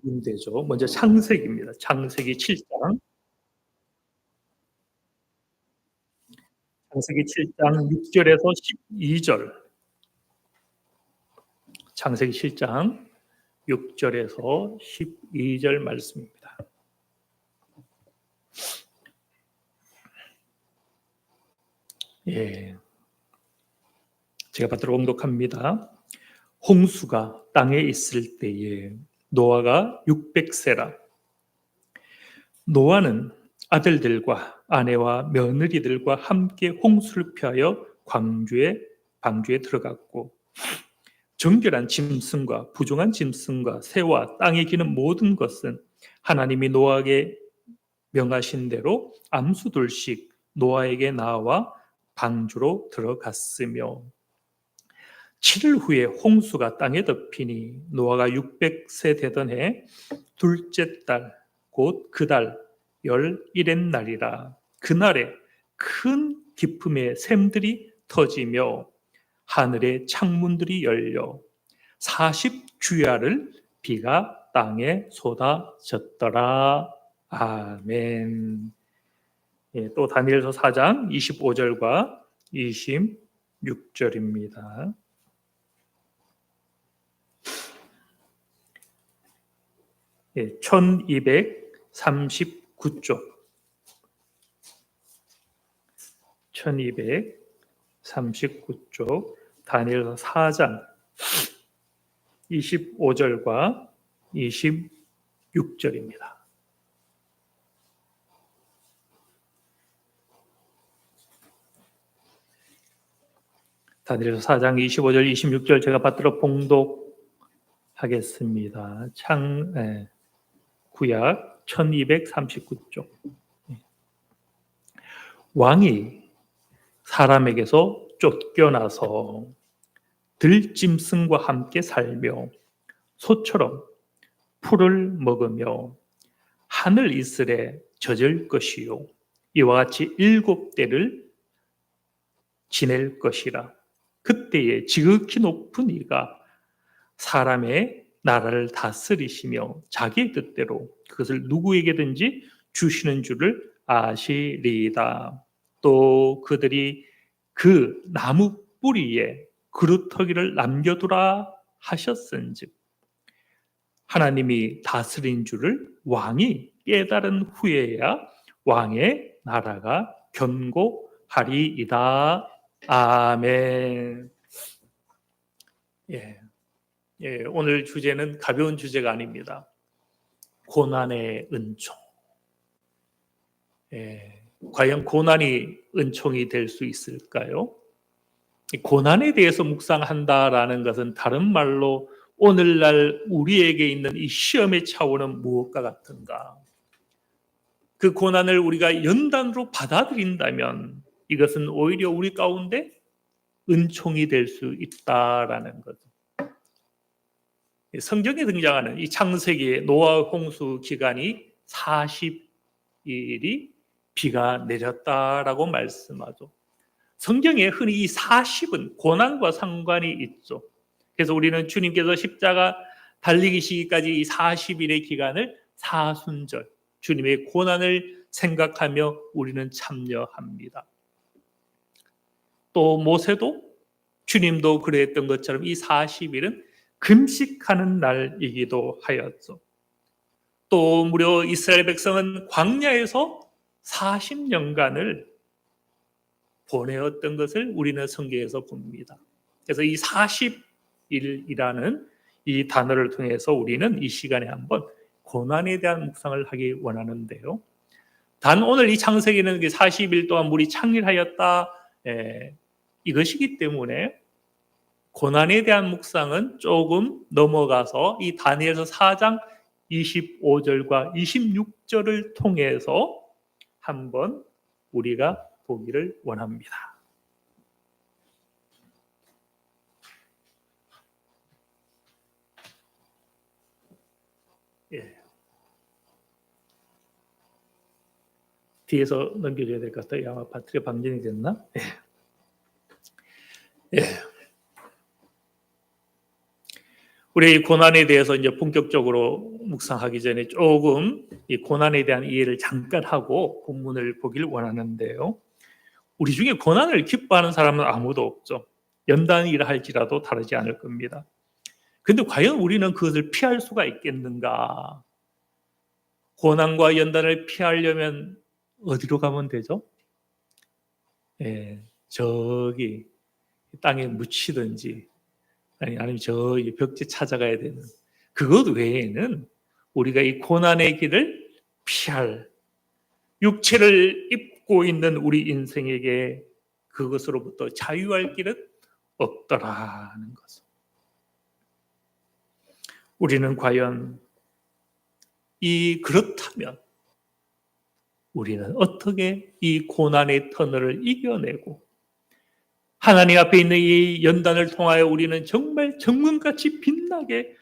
두 군데죠. 먼저 창세기입니다. 창세기 7장. 창세기 7장 6절에서 12절. 창세기 7장 6절에서 12절 말씀입니다. 예. 제가 받들어 봉독합니다. 홍수가 땅에 있을 때에 노아가 600세라. 노아는 아들들과 아내와 며느리들과 함께 홍수를 피하여 방주에 들어갔고, 정결한 짐승과 부정한 짐승과 새와 땅에 기는 모든 것은 하나님이 노아에게 명하신 대로 암수둘씩 노아에게 나와 방주로 들어갔으며, 7일 후에 홍수가 땅에 덮이니 노아가 600세 되던 해 둘째 달 곧 그 달 11의 날이라. 그날에 큰 기품의 샘들이 터지며 하늘의 창문들이 열려 40주야를 비가 땅에 쏟아졌더라. 아멘. 예, 또 다니엘서 4장 25절과 26절입니다. 예, 1239쪽. 1239쪽 다니엘서 4장 25절과 26절입니다. 다니엘서 4장 25절 26절 제가 받들어 봉독하겠습니다. 구약 1239쪽. 왕이 사람에게서 쫓겨나서 들짐승과 함께 살며 소처럼 풀을 먹으며 하늘 이슬에 젖을 것이요 이와 같이 7대를 지낼 것이라. 그때에 지극히 높은 이가 사람의 나라를 다스리시며 자기의 뜻대로 그것을 누구에게든지 주시는 줄을 아시리이다. 또 그들이 그 나무 뿌리에 그루터기를 남겨두라 하셨은즉 하나님이 다스린 줄을 왕이 깨달은 후에야 왕의 나라가 견고하리이다. 아멘. 예, 오늘 주제는 가벼운 주제가 아닙니다. 고난의 은총. 과연 고난이 은총이 될 수 있을까요? 고난에 대해서 묵상한다라는 것은 다른 말로 오늘날 우리에게 있는 이 시험의 차원은 무엇과 같은가? 그 고난을 우리가 연단으로 받아들인다면 이것은 오히려 우리 가운데 은총이 될 수 있다라는 거죠. 성경에 등장하는 이 창세기의 노아 홍수 기간이 40일이 비가 내렸다라고 말씀하죠. 성경에 흔히 이 40은 고난과 상관이 있죠. 그래서 우리는 주님께서 십자가 달리시기까지 이 40일의 기간을 사순절, 주님의 고난을 생각하며 우리는 참여합니다. 또 모세도 주님도 그랬던 것처럼 이 40일은 금식하는 날이기도 하였죠. 또 무려 이스라엘 백성은 광야에서 40년간을 보내었던 것을 우리는 성경에서 봅니다. 그래서 이 40일이라는 이 단어를 통해서 우리는 이 시간에 한번 고난에 대한 묵상을 하기 원하는데요. 단 오늘 이 창세기는 40일 동안 물이 창렬하였다 이것이기 때문에 고난에 대한 묵상은 조금 넘어가서 이 다니엘서 4장 25절과 26절을 통해서 한번 우리가 보기를 원합니다. 뒤에서 넘겨줘야 될 것 같아요. 아마 바트리가 방전이 됐나? 우리 이 고난에 대해서 이제 본격적으로 묵상하기 전에 조금 이 고난에 대한 이해를 잠깐 하고 본문을 보길 원하는데요. 우리 중에 고난을 기뻐하는 사람은 아무도 없죠. 연단이라 할지라도 다르지 않을 겁니다. 근데 과연 우리는 그것을 피할 수가 있겠는가? 고난과 연단을 피하려면 어디로 가면 되죠? 저기 땅에 묻히든지 아니면 저 벽지 찾아가야 되는 그것 외에는 우리가 이 고난의 길을 피할 육체를 입고 있는 우리 인생에게 그것으로부터 자유할 길은 없더라는 것을. 우리는 과연 그렇다면 우리는 어떻게 이 고난의 터널을 이겨내고 하나님 앞에 있는 이 연단을 통하여 우리는 정말 정금같이 빛나게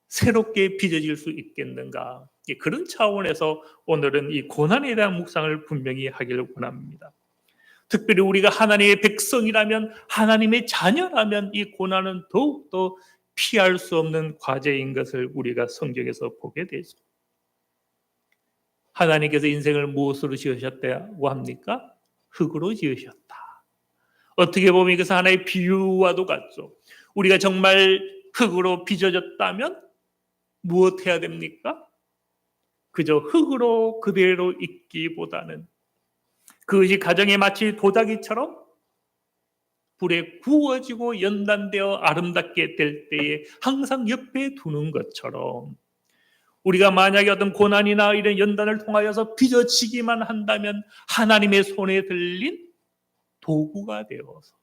새롭게 빚어질 수 있겠는가? 그런 차원에서 오늘은 이 고난에 대한 묵상을 분명히 하기를 원합니다. 특별히 우리가 하나님의 백성이라면, 하나님의 자녀라면 이 고난은 더욱더 피할 수 없는 과제인 것을 우리가 성경에서 보게 되죠. 하나님께서 인생을 무엇으로 지으셨다고 합니까? 흙으로 지으셨다. 어떻게 보면 이것은 하나의 비유와도 같죠. 우리가 정말 흙으로 빚어졌다면 무엇 해야 됩니까? 그저 흙으로 그대로 있기보다는 그것이 가정에 마치 도자기처럼 불에 구워지고 연단되어 아름답게 될 때에 항상 옆에 두는 것처럼 우리가 만약에 어떤 고난이나 이런 연단을 통하여서 빚어지기만 한다면 하나님의 손에 들린 도구가 되어서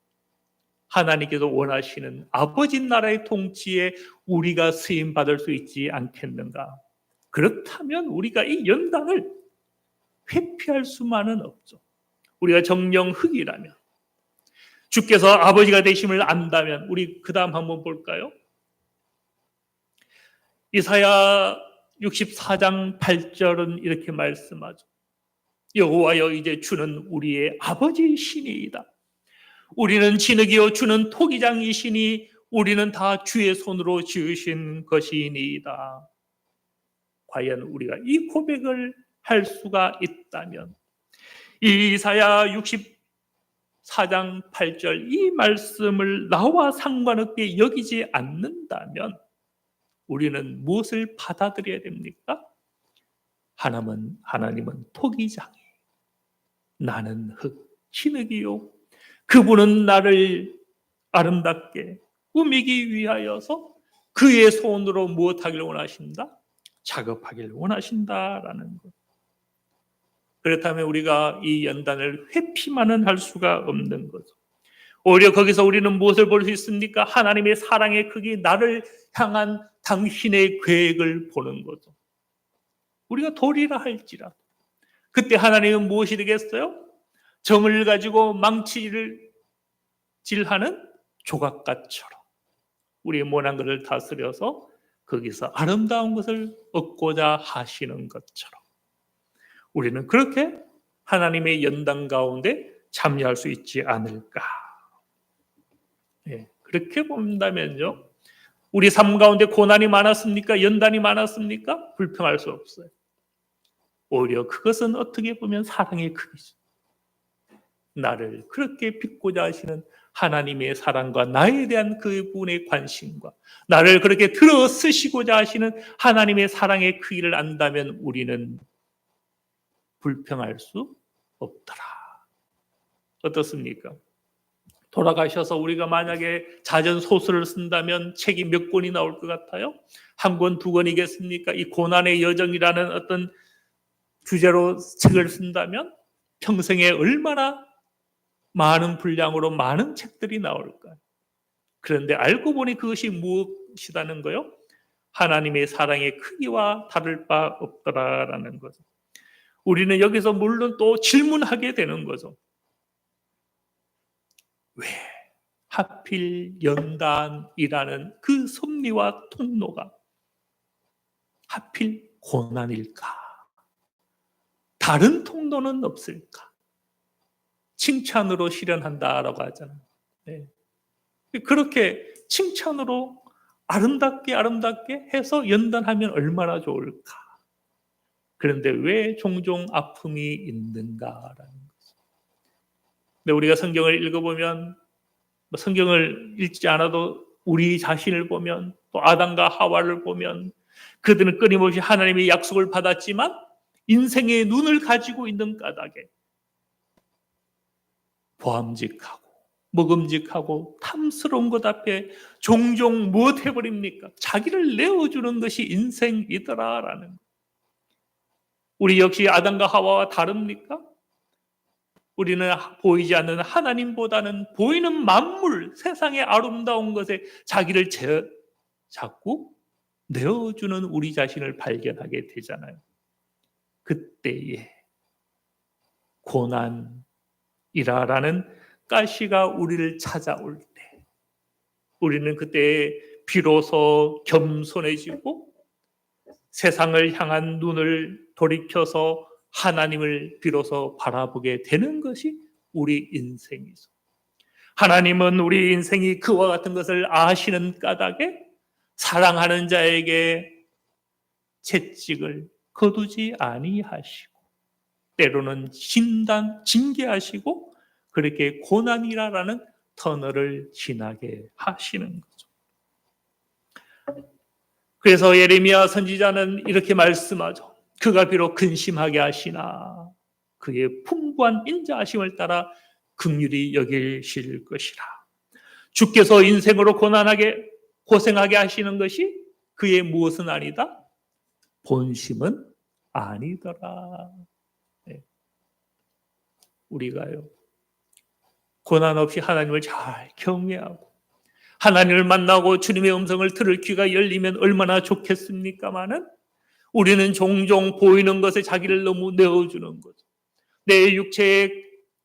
하나님께서 원하시는 아버지 나라의 통치에 우리가 쓰임받을 수 있지 않겠는가? 그렇다면 우리가 이 연단을 회피할 수만은 없죠. 우리가 정령 흙이라면, 주께서 아버지가 되심을 안다면 우리 그 다음 한번 볼까요? 이사야 64장 8절은 이렇게 말씀하죠. 여호와여, 이제 주는 우리의 아버지이시니이다. 우리는 진흙이요 주는 토기장이시니 우리는 다 주의 손으로 지으신 것이니이다. 과연 우리가 이 고백을 할 수가 있다면 이사야 64장 8절 이 말씀을 나와 상관없게 여기지 않는다면 우리는 무엇을 받아들여야 됩니까? 하나님은 토기장이, 나는 흙, 진흙이요. 그분은 나를 아름답게 꾸미기 위하여서 그의 손으로 무엇하길 원하신다? 작업하길 원하신다라는 것. 그렇다면 우리가 이 연단을 회피만은 할 수가 없는 거죠. 오히려 거기서 우리는 무엇을 볼 수 있습니까? 하나님의 사랑의 크기, 나를 향한 당신의 계획을 보는 거죠. 우리가 돌이라 할지라도 그때 하나님은 무엇이 되겠어요? 정을 가지고 망치를 질하는 조각가처럼 우리의 모난 것을 다스려서 거기서 아름다운 것을 얻고자 하시는 것처럼 우리는 그렇게 하나님의 연단 가운데 참여할 수 있지 않을까. 그렇게 본다면요, 우리 삶 가운데 고난이 많았습니까? 연단이 많았습니까? 불평할 수 없어요. 오히려 그것은 어떻게 보면 사랑의 크기죠. 나를 그렇게 빚고자 하시는 하나님의 사랑과 나에 대한 그분의 관심과 나를 그렇게 들어 쓰시고자 하시는 하나님의 사랑의 크기를 안다면 우리는 불평할 수 없더라. 어떻습니까? 돌아가셔서 우리가 만약에 자전 소설을 쓴다면 책이 몇 권이 나올 것 같아요? 한 권, 두 권이겠습니까? 이 고난의 여정이라는 어떤 주제로 책을 쓴다면 평생에 얼마나 많은 분량으로 많은 책들이 나올까요? 그런데 알고 보니 그것이 무엇이라는 거요? 하나님의 사랑의 크기와 다를 바 없더라라는 거죠. 우리는 여기서 물론 또 질문하게 되는 거죠. 왜 하필 연단이라는 그 섭리와 통로가 하필 고난일까? 다른 통로는 없을까? 칭찬으로 실현한다라고 하잖아요. 네. 그렇게 칭찬으로 아름답게 해서 연단하면 얼마나 좋을까. 그런데 왜 종종 아픔이 있는가라는 거죠. 근데 우리가 성경을 읽어보면, 성경을 읽지 않아도 우리 자신을 보면, 또 아담과 하와를 보면, 그들은 끊임없이 하나님의 약속을 받았지만 인생의 눈을 가지고 있는 까닭에 보암직하고 먹음직하고 탐스러운 것 앞에 종종 무엇 해버립니까? 자기를 내어주는 것이 인생이더라라는 것. 우리 역시 아담과 하와와 다릅니까? 우리는 보이지 않는 하나님보다는 보이는 만물, 세상의 아름다운 것에 자기를 자꾸 내어주는 우리 자신을 발견하게 되잖아요. 그때에 고난이라는 가시가 우리를 찾아올 때 우리는 그때 비로소 겸손해지고 세상을 향한 눈을 돌이켜서 하나님을 비로소 바라보게 되는 것이 우리 인생이죠. 하나님은 우리 인생이 그와 같은 것을 아시는 까닭에 사랑하는 자에게 채찍을 거두지 아니하시고 때로는 징계하시고 그렇게 고난이라는 터널을 지나게 하시는 거죠. 그래서 예레미야 선지자는 이렇게 말씀하죠. 그가 비록 근심하게 하시나 그의 풍부한 인자하심을 따라 긍휼히 여기실 것이라. 주께서 인생으로 고생하게 하시는 것이 그의 무엇은 아니다? 본심은 아니더라. 네. 우리가요, 고난 없이 하나님을 잘 경외하고 하나님을 만나고 주님의 음성을 들을 귀가 열리면 얼마나 좋겠습니까마는 우리는 종종 보이는 것에 자기를 너무 내어주는 거죠. 내 육체에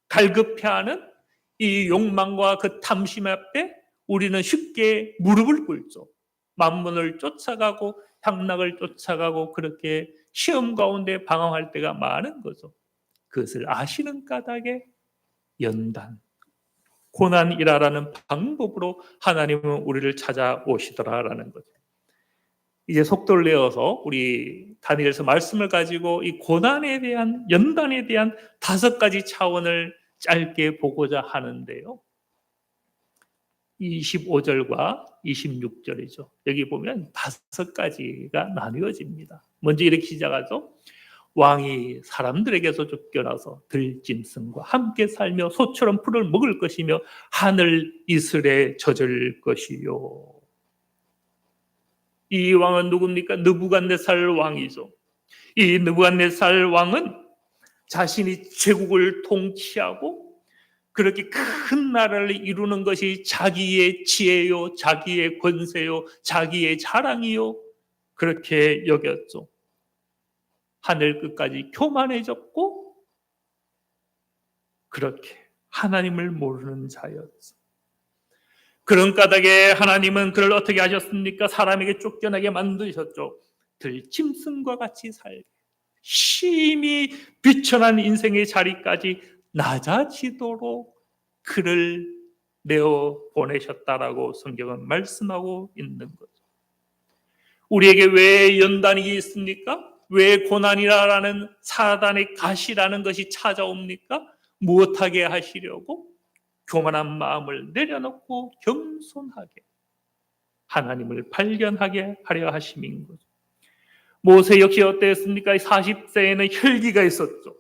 갈급해하는 이 욕망과 그 탐심 앞에 우리는 쉽게 무릎을 꿇죠. 만문을 쫓아가고 향락을 쫓아가고 그렇게 시험 가운데 방황할 때가 많은 거죠. 그것을 아시는 까닭에 연단, 고난이라는 방법으로 하나님은 우리를 찾아오시더라라는 거죠. 이제 속도를 내어서 우리 다니엘서 말씀을 가지고 이 고난에 대한, 연단에 대한 5가지 차원을 짧게 보고자 하는데요. 25절과 26절이죠. 여기 보면 5가지가 나뉘어집니다. 먼저 이렇게 시작하죠. 왕이 사람들에게서 쫓겨나서 들짐승과 함께 살며 소처럼 풀을 먹을 것이며 하늘 이슬에 젖을 것이요. 이 왕은 누굽니까? 느부갓네살 왕이죠. 이 느부갓네살 왕은 자신이 제국을 통치하고 그렇게 큰 나라를 이루는 것이 자기의 지혜요, 자기의 권세요, 자기의 자랑이요, 그렇게 여겼죠. 하늘 끝까지 교만해졌고 그렇게 하나님을 모르는 자였죠. 그런 까닭에 하나님은 그를 어떻게 하셨습니까? 사람에게 쫓겨나게 만드셨죠. 들짐승과 같이 살게, 심히 비천한 인생의 자리까지 낮아지도록 그를 내어 보내셨다라고 성경은 말씀하고 있는 거죠. 우리에게 왜 연단이 있습니까? 왜 고난이라는 사단의 가시라는 것이 찾아옵니까? 무엇하게 하시려고? 교만한 마음을 내려놓고 겸손하게 하나님을 발견하게 하려 하심인 거죠. 모세 역시 어땠습니까? 40세에는 혈기가 있었죠.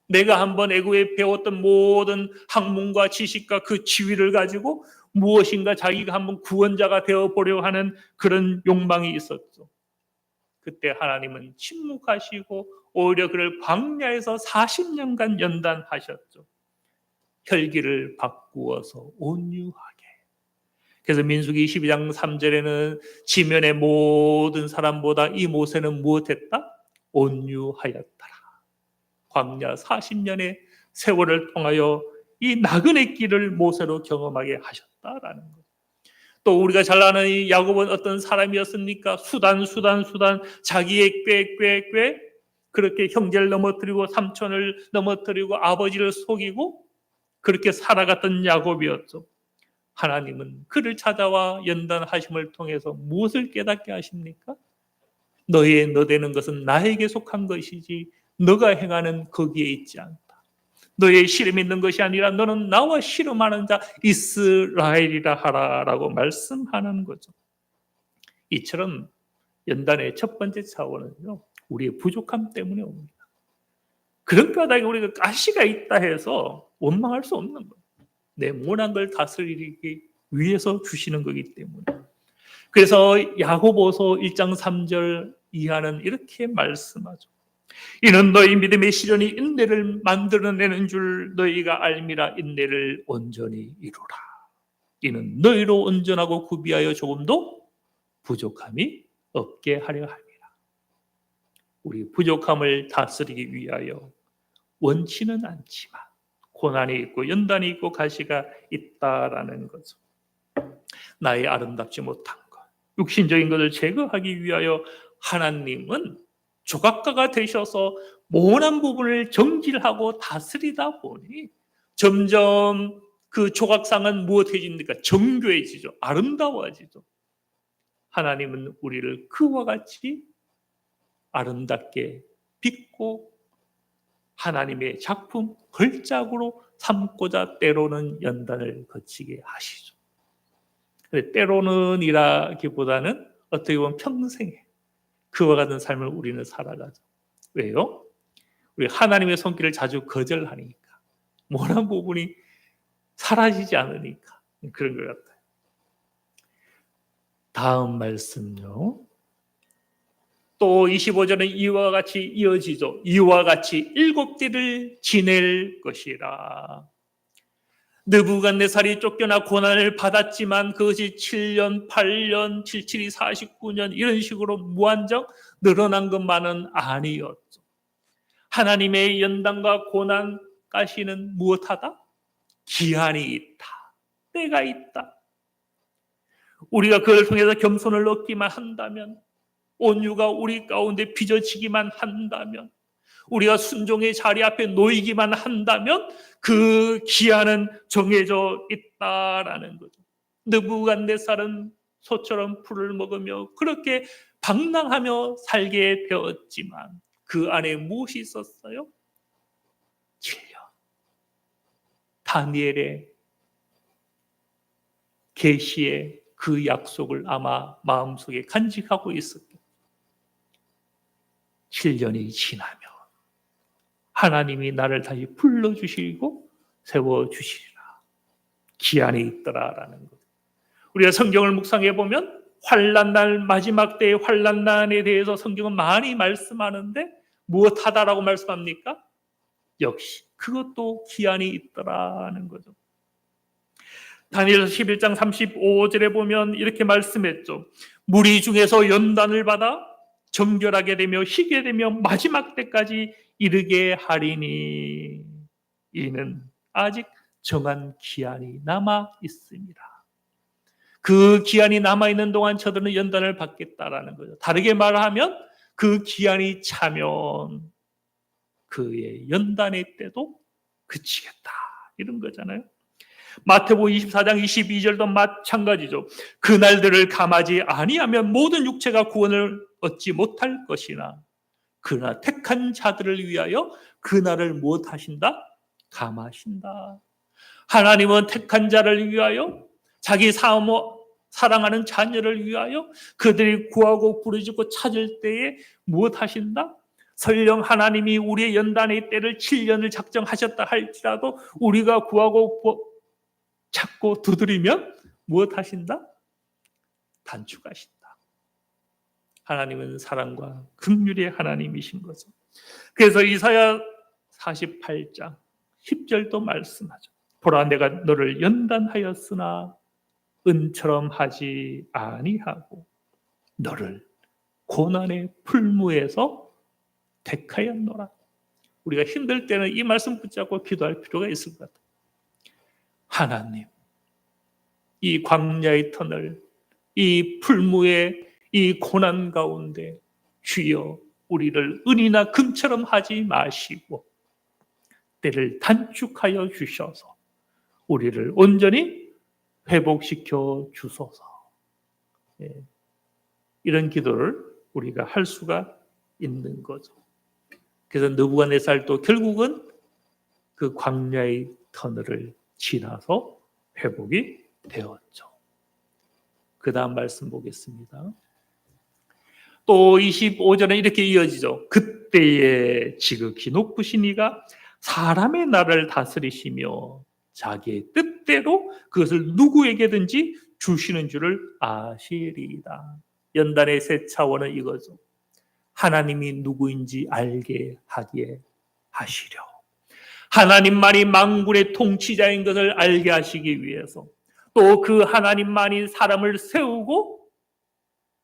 내가 한번 애굽에 배웠던 모든 학문과 지식과 그 지위를 가지고 무엇인가 자기가 한번 구원자가 되어보려 하는 그런 욕망이 있었죠. 그때 하나님은 침묵하시고 오히려 그를 광야에서 40년간 연단하셨죠. 혈기를 바꾸어서 온유하게. 그래서 민수기 12장 3절에는 지면의 모든 사람보다 이 모세는 무엇했다? 온유하였더라. 광야 40년의 세월을 통하여 이 나그네 길을 모세로 경험하게 하셨다라는 것. 또 우리가 잘 아는 이 야곱은 어떤 사람이었습니까? 수단 자기의 꾀 그렇게 형제를 넘어뜨리고 삼촌을 넘어뜨리고 아버지를 속이고 그렇게 살아갔던 야곱이었죠. 하나님은 그를 찾아와 연단하심을 통해서 무엇을 깨닫게 하십니까? 너 되는 것은 나에게 속한 것이지 너가 행하는 거기에 있지 않다. 너의 씨름 있는 것이 아니라 너는 나와 씨름하는 자 이스라엘이라 하라라고 말씀하는 거죠. 이처럼 연단의 첫 번째 차원은요, 우리의 부족함 때문에 옵니다. 그런 까닭에 우리가 가시가 있다 해서 원망할 수 없는 거예요. 내 모난 걸 다스리기 위해서 주시는 거기 때문에. 그래서 야고보서 1장 3절 이하는 이렇게 말씀하죠. 이는 너희 믿음의 시련이 인내를 만들어내는 줄 너희가 알미라. 인내를 온전히 이루라. 이는 너희로 온전하고 구비하여 조금도 부족함이 없게 하려 함이라. 우리 부족함을 다스리기 위하여 원치는 않지만 고난이 있고 연단이 있고 가시가 있다라는 거죠. 나의 아름답지 못한 것, 육신적인 것을 제거하기 위하여 하나님은 조각가가 되셔서 모난 부분을 정질하고 다스리다 보니 점점 그 조각상은 무엇해집니까? 정교해지죠. 아름다워지죠. 하나님은 우리를 그와 같이 아름답게 빚고 하나님의 작품, 걸작으로 삼고자 때로는 연단을 거치게 하시죠. 때로는 이라기보다는 어떻게 보면 평생에 그와 같은 삶을 우리는 살아가죠. 왜요? 우리 하나님의 손길을 자주 거절하니까, 모난 부분이 사라지지 않으니까 그런 것 같아요. 다음 말씀요. 또 25절은 이와 같이 이어지죠. 이와 같이 7대를 지낼 것이라. 느부갓네살이 쫓겨나 고난을 받았지만 그것이 7년, 8년, 77이 49년 이런 식으로 무한정 늘어난 것만은 아니었죠. 하나님의 연단과 고난 가시는 무엇하다? 기한이 있다. 때가 있다. 우리가 그걸 통해서 겸손을 얻기만 한다면, 온유가 우리 가운데 빚어지기만 한다면, 우리가 순종의 자리 앞에 놓이기만 한다면 그 기한은 정해져 있다라는 거죠. 느부갓네살은 소처럼 풀을 먹으며 그렇게 방랑하며 살게 되었지만 그 안에 무엇이 있었어요? 7년. 다니엘의 계시의 그 약속을 아마 마음속에 간직하고 있었겠죠. 7년이 지나면 하나님이 나를 다시 불러주시고 세워주시리라. 기한이 있더라라는 것. 우리가 성경을 묵상해 보면 환난날, 마지막 때의 환난날에 대해서 성경은 많이 말씀하는데 무엇하다라고 말씀합니까? 역시 그것도 기한이 있더라는 거죠. 다니엘서 11장 35절에 보면 이렇게 말씀했죠. 무리 중에서 연단을 받아 정결하게 되며 희게 되며 마지막 때까지 이르게 하리니 이는 아직 정한 기한이 남아 있습니다. 그 기한이 남아있는 동안 저들은 연단을 받겠다라는 거죠. 다르게 말하면 그 기한이 차면 그의 연단의 때도 그치겠다 이런 거잖아요. 마태복음 24장 22절도 마찬가지죠. 그날들을 감하지 아니하면 모든 육체가 구원을 얻지 못할 것이나 그러나 택한 자들을 위하여 그날을 무엇하신다? 감하신다. 하나님은 택한 자를 위하여 자기 사랑하는 자녀를 위하여 그들이 구하고 부르짖고 찾을 때에 무엇하신다? 설령 하나님이 우리의 연단의 때를 7년을 작정하셨다 할지라도 우리가 구하고 찾고 두드리면 무엇하신다? 단축하신다. 하나님은 사랑과 긍휼의 하나님이신 거죠. 그래서 이사야 48장 10절도 말씀하죠. 보라 내가 너를 연단하였으나 은처럼 하지 아니하고 너를 고난의 풀무에서 택하였노라. 우리가 힘들 때는 이 말씀 붙잡고 기도할 필요가 있을 것 같아요. 하나님, 이 광야의 터널, 이 풀무의 이 고난 가운데 주여 우리를 은이나 금처럼 하지 마시고 때를 단축하여 주셔서 우리를 온전히 회복시켜 주소서. 예, 이런 기도를 우리가 할 수가 있는 거죠. 그래서 느부갓네살도 결국은 그 광야의 터널을 지나서 회복이 되었죠. 그 다음 말씀 보겠습니다. 또 25절에 이렇게 이어지죠. 그때에 지극히 높으신 이가 사람의 나라를 다스리시며 자기의 뜻대로 그것을 누구에게든지 주시는 줄을 아시리이다. 연단의 새 차원은 이거죠. 하나님이 누구인지 알게 하기에 하시려. 하나님만이 만군의 통치자인 것을 알게 하시기 위해서, 또 그 하나님만이 사람을 세우고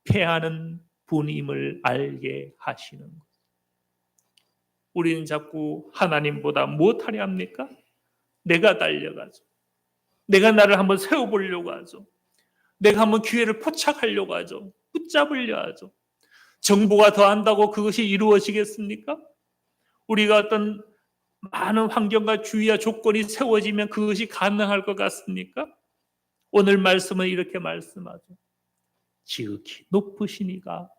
패하는 분임을 알게 하시는 것. 우리는 자꾸 하나님보다 무엇하려 합니까? 내가 달려가죠. 내가 나를 한번 세워보려고 하죠. 내가 한번 기회를 포착하려고 하죠. 붙잡으려 하죠. 정보가 더한다고 그것이 이루어지겠습니까? 우리가 어떤 많은 환경과 주의와 조건이 세워지면 그것이 가능할 것 같습니까? 오늘 말씀은 이렇게 말씀하죠. 지극히 높으신 이가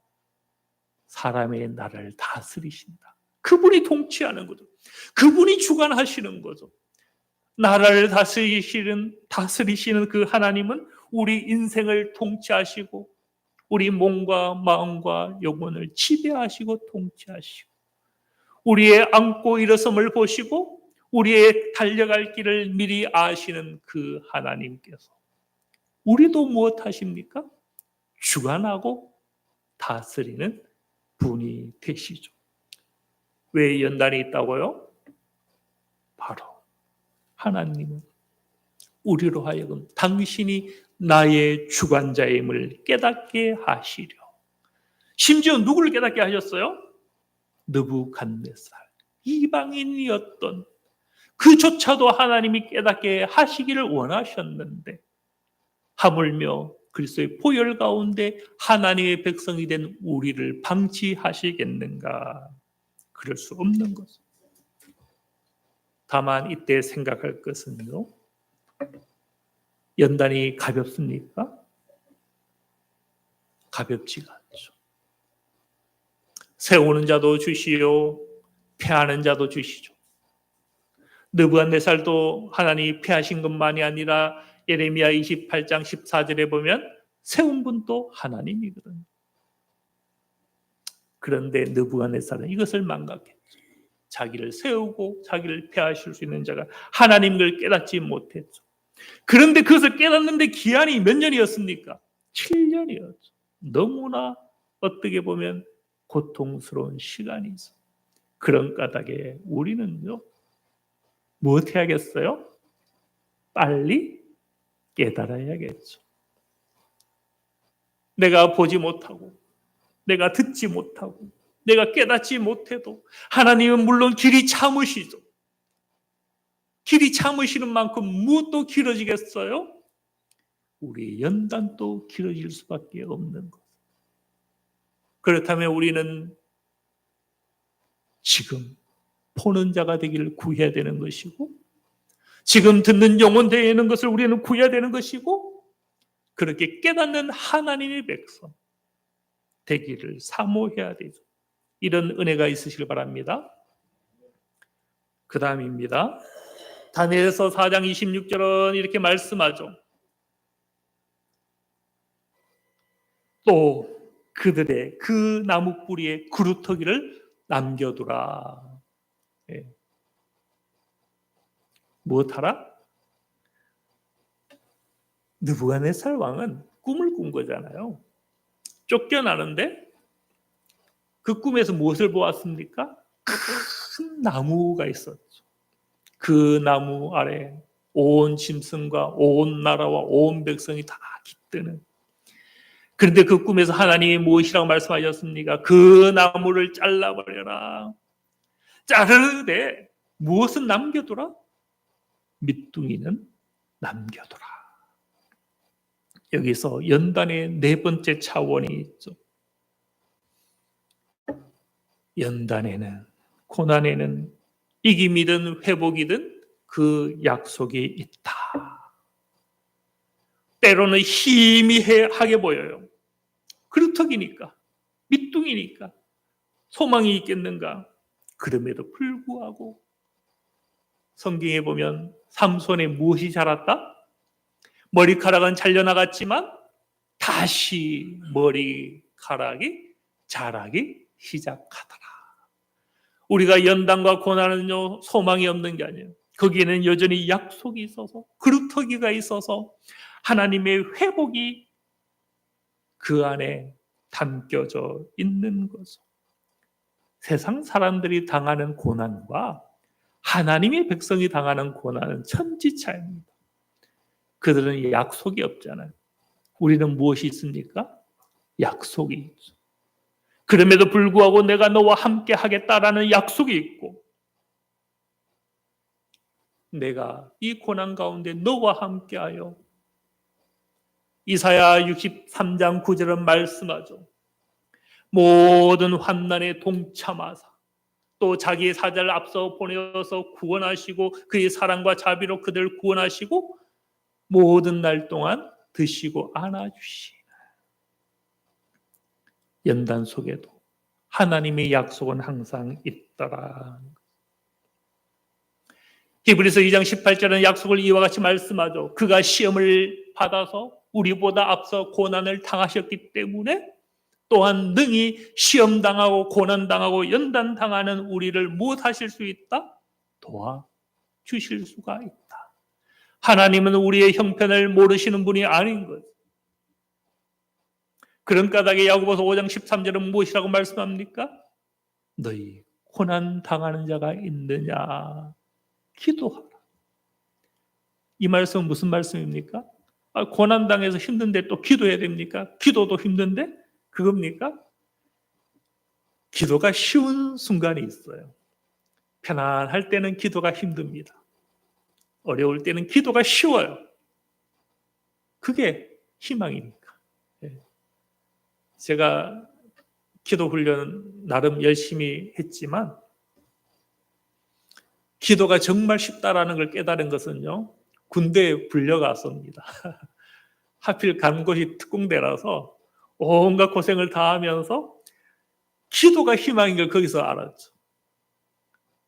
사람의 나라를 다스리신다. 그분이 통치하는 거죠. 그분이 주관하시는 거죠. 나라를 다스리시는 그 하나님은 우리 인생을 통치하시고 우리 몸과 마음과 영혼을 지배하시고 통치하시고 우리의 앉고 일어섬을 보시고 우리의 달려갈 길을 미리 아시는 그 하나님께서 우리도 무엇 하십니까? 주관하고 다스리는 분이 되시죠. 왜 연단이 있다고요? 바로 하나님은 우리로 하여금 당신이 나의 주관자임을 깨닫게 하시려. 심지어 누구를 깨닫게 하셨어요? 느부갓네살, 이방인이었던 그조차도 하나님이 깨닫게 하시기를 원하셨는데 하물며 그리스도의 보혈 가운데 하나님의 백성이 된 우리를 방치하시겠는가? 그럴 수 없는 거죠. 다만 이때 생각할 것은요, 연단이 가볍습니까? 가볍지가 않죠. 세우는 자도 주시오, 패하는 자도 주시죠. 느부갓네살도 하나님이 패하신 것만이 아니라 예레미야 28장 14절에 보면 세운 분도 하나님이거든요. 그런데 느부갓네살은 이것을 망각했죠. 자기를 세우고 자기를 패하실 수 있는 자가 하나님을 깨닫지 못했죠. 그런데 그것을 깨닫는데 기한이 몇 년이었습니까? 7년이었죠. 너무나 어떻게 보면 고통스러운 시간이죠. 그런 까닭에 우리는요, 무엇 해야겠어요? 빨리 깨달아야겠죠. 내가 보지 못하고 내가 듣지 못하고 내가 깨닫지 못해도 하나님은 물론 길이 참으시죠. 길이 참으시는 만큼 무엇도 길어지겠어요? 우리의 연단도 길어질 수밖에 없는 것. 그렇다면 우리는 지금 보는 자가 되기를 구해야 되는 것이고 지금 듣는 영혼 되는 것을 우리는 구해야 되는 것이고 그렇게 깨닫는 하나님의 백성 되기를 사모해야 되죠. 이런 은혜가 있으시길 바랍니다. 그 다음입니다. 다니엘서 4장 26절은 이렇게 말씀하죠. 또 그들의 그 나무 뿌리에 그루터기를 남겨두라. 예. 무엇하라? 느부갓네살 왕은 꿈을 꾼 거잖아요. 쫓겨나는데 그 꿈에서 무엇을 보았습니까? 큰 나무가 있었죠. 그 나무 아래 온 짐승과 온 나라와 온 백성이 다 깃드는. 그런데 그 꿈에서 하나님이 무엇이라고 말씀하셨습니까? 그 나무를 잘라버려라. 자르되 무엇은 남겨두라? 밑둥이는 남겨두라. 여기서 연단의 네 번째 차원이 있죠. 연단에는, 고난에는 이김이든 회복이든 그 약속이 있다. 때로는 희미하게 보여요. 그루터기니까, 밑둥이니까 소망이 있겠는가? 그럼에도 불구하고 성경에 보면 삼손의 무엇이 자랐다? 머리카락은 잘려나갔지만 다시 머리카락이 자라기 시작하더라. 우리가 연단과 고난은요, 소망이 없는 게 아니에요. 거기에는 여전히 약속이 있어서, 그루터기가 있어서 하나님의 회복이 그 안에 담겨져 있는 거죠. 세상 사람들이 당하는 고난과 하나님의 백성이 당하는 고난은 천지차이입니다. 그들은 약속이 없잖아요. 우리는 무엇이 있습니까? 약속이 있죠. 그럼에도 불구하고 내가 너와 함께 하겠다라는 약속이 있고, 내가 이 고난 가운데 너와 함께하여, 이사야 63장 9절은 말씀하죠. 모든 환난에 동참하사 또 자기의 사자를 앞서 보내어서 구원하시고 그의 사랑과 자비로 그들을 구원하시고 모든 날 동안 드시고 안아주시나. 연단 속에도 하나님의 약속은 항상 있더라. 히브리서 2장 18절은 약속을 이와 같이 말씀하죠. 그가 시험을 받아서 우리보다 앞서 고난을 당하셨기 때문에 또한 능히 시험당하고 고난당하고 연단당하는 우리를 무엇하실 수 있다? 도와주실 수가 있다. 하나님은 우리의 형편을 모르시는 분이 아닌 거죠. 그런 까닭에 야고보서 5장 13절은 무엇이라고 말씀합니까? 너희 고난 당하는 자가 있느냐? 기도하라. 이 말씀은 무슨 말씀입니까? 고난 당해서 힘든데 또 기도해야 됩니까? 기도도 힘든데 그겁니까? 기도가 쉬운 순간이 있어요. 편안할 때는 기도가 힘듭니다. 어려울 때는 기도가 쉬워요. 그게 희망이니까. 제가 기도 훈련 나름 열심히 했지만 기도가 정말 쉽다라는 걸 깨달은 것은요, 군대에 불려갔습니다. 하필 간 곳이 특공대라서 온갖 고생을 다 하면서 기도가 희망인 걸 거기서 알았죠.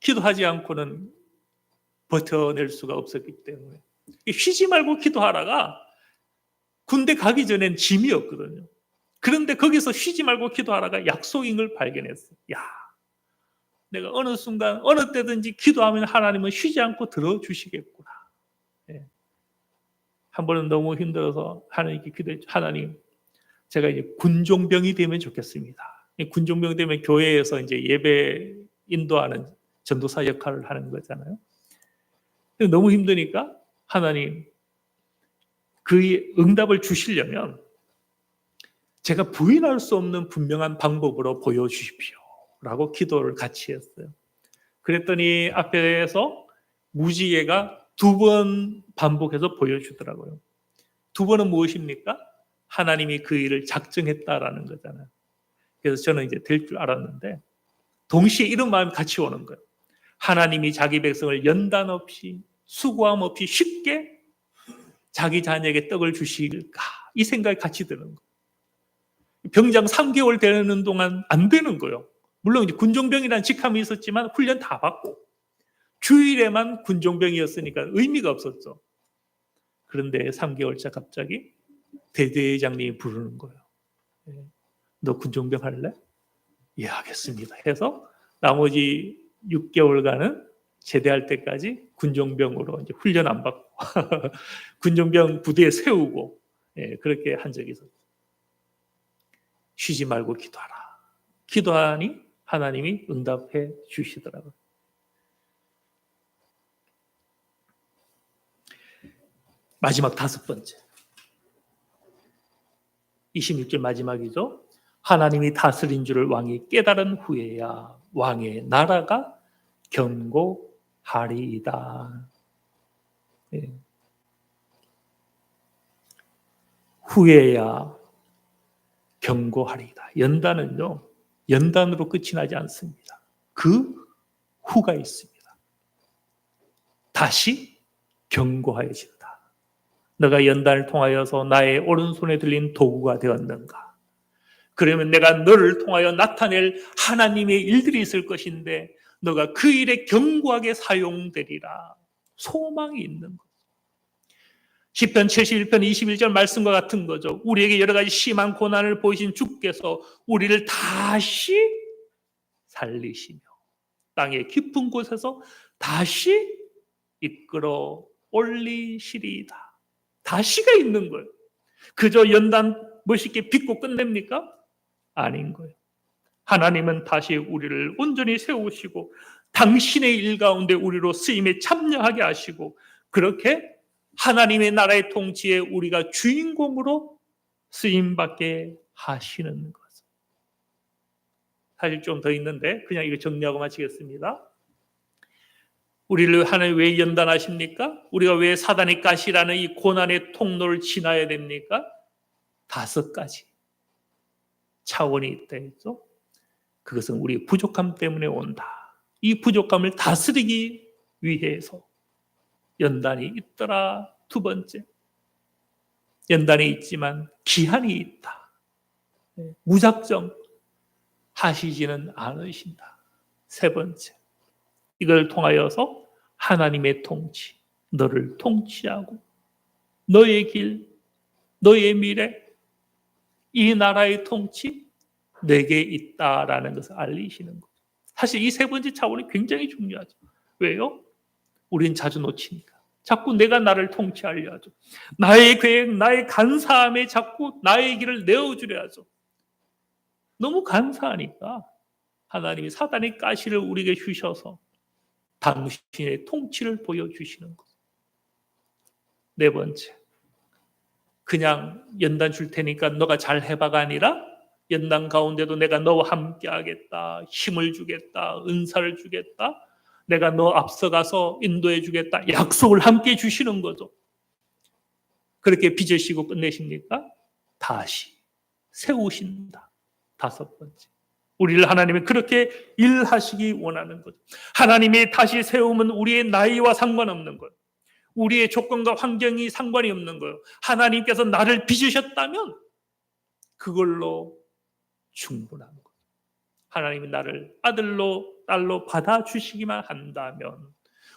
기도하지 않고는 버텨낼 수가 없었기 때문에. 쉬지 말고 기도하라가 군대 가기 전엔 짐이었거든요. 그런데 거기서 쉬지 말고 기도하라가 약속인 걸 발견했어요. 야, 내가 어느 순간 어느 때든지 기도하면 하나님은 쉬지 않고 들어주시겠구나. 네. 한 번은 너무 힘들어서 하나님께 기도했죠. 하나님, 제가 이제 군종병이 되면 좋겠습니다. 군종병 되면 교회에서 이제 예배 인도하는 전도사 역할을 하는 거잖아요. 너무 힘드니까 하나님, 그 응답을 주시려면 제가 부인할 수 없는 분명한 방법으로 보여주십시오. 라고 기도를 같이 했어요. 그랬더니 앞에서 무지개가 2번 반복해서 보여주더라고요. 2번은 무엇입니까? 하나님이 그 일을 작정했다라는 거잖아요. 그래서 저는 이제 될 줄 알았는데 동시에 이런 마음이 같이 오는 거예요. 하나님이 자기 백성을 연단 없이 수고함 없이 쉽게 자기 자녀에게 떡을 주실까? 이 생각이 같이 드는 거예요. 병장 3개월 되는 동안 안 되는 거예요. 물론 이제 군종병이라는 직함이 있었지만 훈련 다 받고 주일에만 군종병이었으니까 의미가 없었죠. 그런데 3개월차 갑자기 대대장님이 부르는 거예요. 너 군종병 할래? 예, 하겠습니다. 해서 나머지 6개월간은 제대할 때까지 군종병으로 이제 훈련 안 받고 군종병 부대에 세우고, 예, 그렇게 한 적이 있었죠. 쉬지 말고 기도하라. 기도하니 하나님이 응답해 주시더라고요. 마지막 5번째. 26절 마지막이죠. 하나님이 다스린 줄을 왕이 깨달은 후에야 왕의 나라가 견고하리이다. 네. 후에야 견고하리이다. 연단은요, 연단으로 끝이 나지 않습니다. 그 후가 있습니다. 다시 견고해진다. 너가 연단을 통하여서 나의 오른손에 들린 도구가 되었는가? 그러면 내가 너를 통하여 나타낼 하나님의 일들이 있을 것인데 너가 그 일에 견고하게 사용되리라. 소망이 있는 것. 시편 71편 21절 말씀과 같은 거죠. 우리에게 여러 가지 심한 고난을 보이신 주께서 우리를 다시 살리시며 땅의 깊은 곳에서 다시 이끌어 올리시리이다. 다시가 있는 거예요. 그저 연단 멋있게 빚고 끝냅니까? 아닌 거예요. 하나님은 다시 우리를 온전히 세우시고 당신의 일 가운데 우리로 쓰임에 참여하게 하시고 그렇게 하나님의 나라의 통치에 우리가 주인공으로 쓰임받게 하시는 것. 사실 좀 더 있는데 그냥 이거 정리하고 마치겠습니다. 우리를 하나님 왜 연단하십니까? 우리가 왜 사단의 가시라는 이 고난의 통로를 지나야 됩니까? 5가지 차원이 있다 했죠. 그것은 우리의 부족함 때문에 온다. 이 부족함을 다스리기 위해서 연단이 있더라. 2번째, 연단이 있지만 기한이 있다. 무작정 하시지는 않으신다. 3번째, 이걸 통하여서 하나님의 통치, 너를 통치하고 너의 길, 너의 미래, 이 나라의 통치 내게 있다라는 것을 알리시는 거죠. 사실 이 3번째 차원이 굉장히 중요하죠. 왜요? 우린 자주 놓치니까. 자꾸 내가 나를 통치하려 하죠. 나의 계획, 나의 간사함에 자꾸 나의 길을 내어주려 하죠. 너무 간사하니까 하나님이 사단의 가시를 우리에게 주셔서 당신의 통치를 보여주시는 것. 4번째, 그냥 연단 줄 테니까 너가 잘 해봐가 아니라 연단 가운데도 내가 너와 함께 하겠다, 힘을 주겠다, 은사를 주겠다, 내가 너 앞서가서 인도해 주겠다, 약속을 함께 주시는 거죠. 그렇게 빚으시고 끝내십니까? 다시 세우신다. 5번째, 우리를 하나님이 그렇게 일하시기 원하는 거죠. 하나님이 다시 세우면 우리의 나이와 상관없는 거예요. 우리의 조건과 환경이 상관이 없는 거예요. 하나님께서 나를 빚으셨다면 그걸로 충분한 거예요. 하나님이 나를 아들로 딸로 받아주시기만 한다면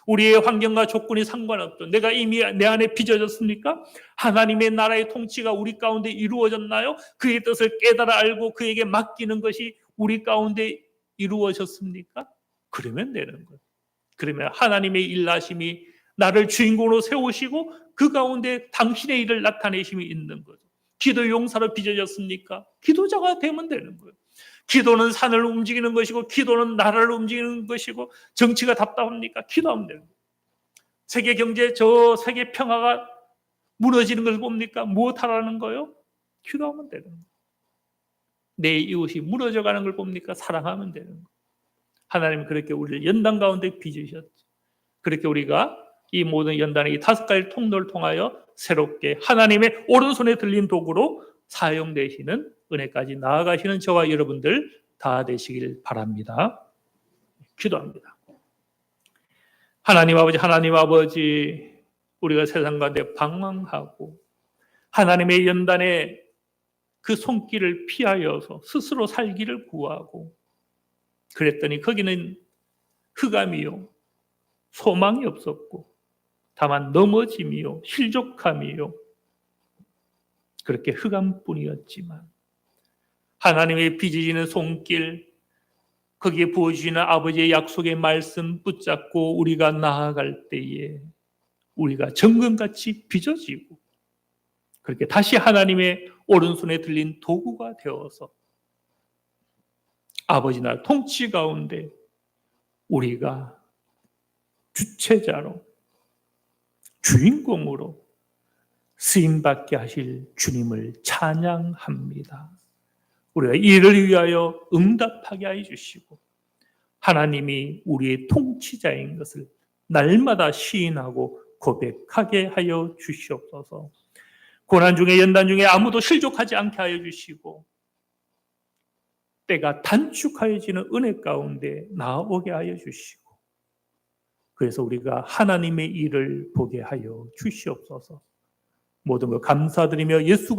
우리의 환경과 조건이 상관없죠. 내가 이미 내 안에 빚어졌습니까? 하나님의 나라의 통치가 우리 가운데 이루어졌나요? 그의 뜻을 깨달아 알고 그에게 맡기는 것이 우리 가운데 이루어졌습니까? 그러면 되는 거예요. 그러면 하나님의 일하심이 나를 주인공으로 세우시고 그 가운데 당신의 일을 나타내심이 있는 거죠. 기도 용사로 빚어졌습니까? 기도자가 되면 되는 거예요. 기도는 산을 움직이는 것이고 기도는 나라를 움직이는 것이고 정치가 답답합니까? 기도하면 되는 거예요. 세계 경제, 저 세계 평화가 무너지는 걸 봅니까? 무엇하라는 거예요? 기도하면 되는 거예요. 내 이웃이 무너져가는 걸 봅니까? 사랑하면 되는 거예요. 하나님은 그렇게 우리를 연단 가운데 빚으셨죠. 그렇게 우리가 이 모든 연단의 이 5가지 통로를 통하여 새롭게 하나님의 오른손에 들린 도구로 사용되시는 은혜까지 나아가시는 저와 여러분들 다 되시길 바랍니다. 기도합니다. 하나님 아버지, 우리가 세상 가운데 방황하고 하나님의 연단에 그 손길을 피하여서 스스로 살기를 구하고 그랬더니 거기는 흑암이요, 소망이 없었고 다만 넘어짐이요, 실족함이요, 그렇게 흑암뿐이었지만 하나님의 빚으시는 손길, 거기에 부어주시는 아버지의 약속의 말씀 붙잡고 우리가 나아갈 때에 우리가 정금같이 빚어지고 그렇게 다시 하나님의 오른손에 들린 도구가 되어서 아버지 나라 통치 가운데 우리가 주체자로 주인공으로 쓰임받게 하실 주님을 찬양합니다. 우리가 이를 위하여 응답하게 하여 주시고 하나님이 우리의 통치자인 것을 날마다 시인하고 고백하게 하여 주시옵소서. 고난 중에 연단 중에 아무도 실족하지 않게 하여 주시고 때가 단축하여지는 은혜 가운데 나아오게 하여 주시고 그래서 우리가 하나님의 일을 보게 하여 주시옵소서. 모든 것 감사드리며 예수